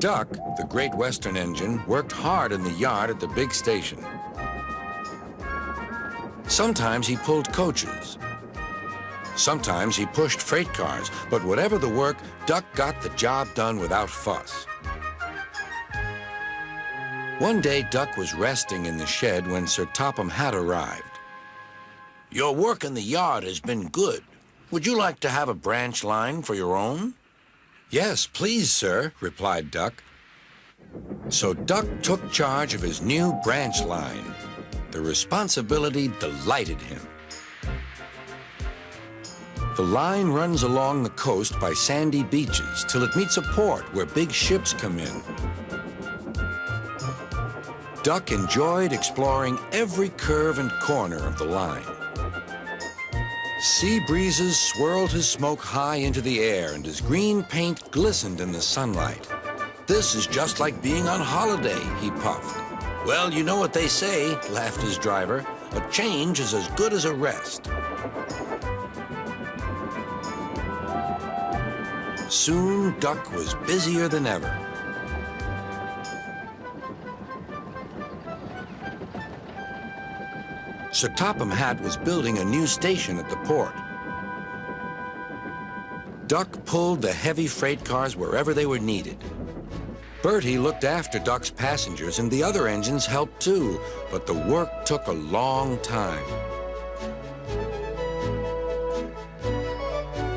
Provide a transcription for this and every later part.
Duck, the Great Western engine, worked hard in the yard at the big station. Sometimes he pulled coaches. Sometimes he pushed freight cars, but whatever the work, Duck got the job done without fuss. One day, Duck was resting in the shed when Sir Topham Hatt arrived. "Your work in the yard has been good. Would you like to have a branch line for your own?" "Yes, please, sir," replied Duck. So Duck took charge of his new branch line. The responsibility delighted him. The line runs along the coast by sandy beaches till it meets a port where big ships come in. Duck enjoyed exploring every curve and corner of the line. Sea breezes swirled his smoke high into the air, and his green paint glistened in the sunlight. "This is just like being on holiday," he puffed. "Well, you know what they say," laughed his driver. "A change is as good as a rest." Soon, Duck was busier than ever. Sir Topham Hatt was building a new station at the port. Duck pulled the heavy freight cars wherever they were needed. Bertie looked after Duck's passengers, and the other engines helped too, but the work took a long time.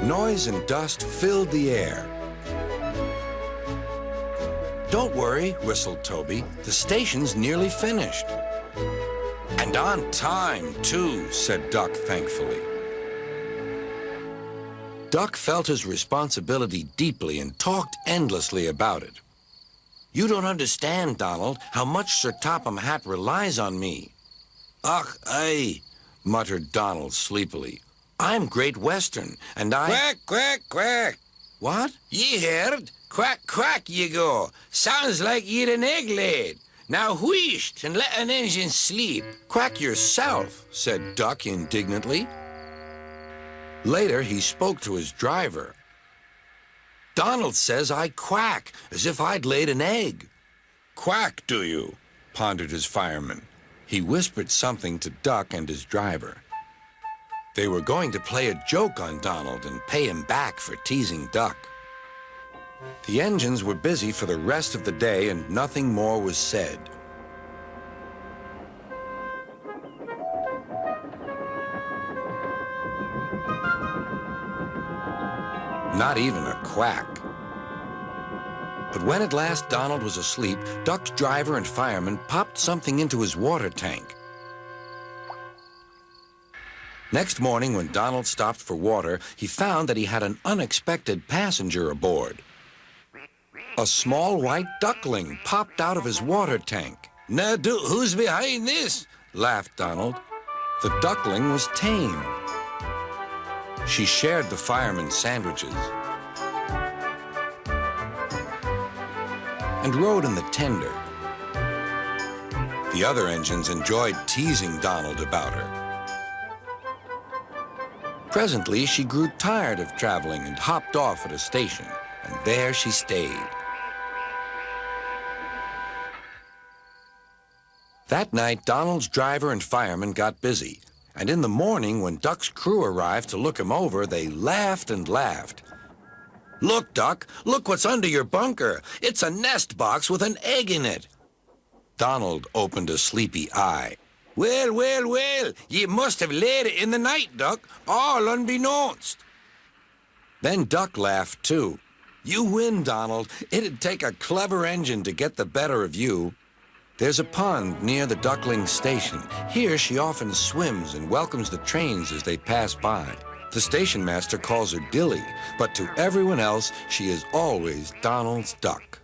Noise and dust filled the air. "Don't worry," whistled Toby. "The station's nearly finished." "And on time, too," said Duck thankfully. Duck felt his responsibility deeply and talked endlessly about it. "You don't understand, Donald, how much Sir Topham Hatt relies on me." "Ach, aye," muttered Donald sleepily. "I'm Great Western, and I—" "Quack, quack, quack." "What?" "Ye heard? Quack, quack, ye go. Sounds like ye'd an egg laid. Now wheesht and let an engine sleep." "Quack yourself," said Duck indignantly. Later, he spoke to his driver. "Donald says I quack, as if I'd laid an egg." "Quack, do you?" pondered his fireman. He whispered something to Duck and his driver. They were going to play a joke on Donald and pay him back for teasing Duck. The engines were busy for the rest of the day, and nothing more was said. Not even a quack. But when at last Donald was asleep, Duck's driver and fireman popped something into his water tank. Next morning, when Donald stopped for water, he found that he had an unexpected passenger aboard. A small white duckling popped out of his water tank. "Now, who's behind this?" laughed Donald. The duckling was tame. She shared the fireman's sandwiches and rode in the tender. The other engines enjoyed teasing Donald about her. Presently, she grew tired of traveling and hopped off at a station, and there she stayed. That night, Donald's driver and fireman got busy, and in the morning, when Duck's crew arrived to look him over, they laughed and laughed. "Look, Duck, look what's under your bunker. It's a nest box with an egg in it." Donald opened a sleepy eye. "Well, well, well, ye must have laid it in the night, Duck, all unbeknownst." Then Duck laughed, too. "You win, Donald. It'd take a clever engine to get the better of you." There's a pond near the duckling station. Here she often swims and welcomes the trains as they pass by. The station master calls her Dilly, but to everyone else, she is always Donald's duck.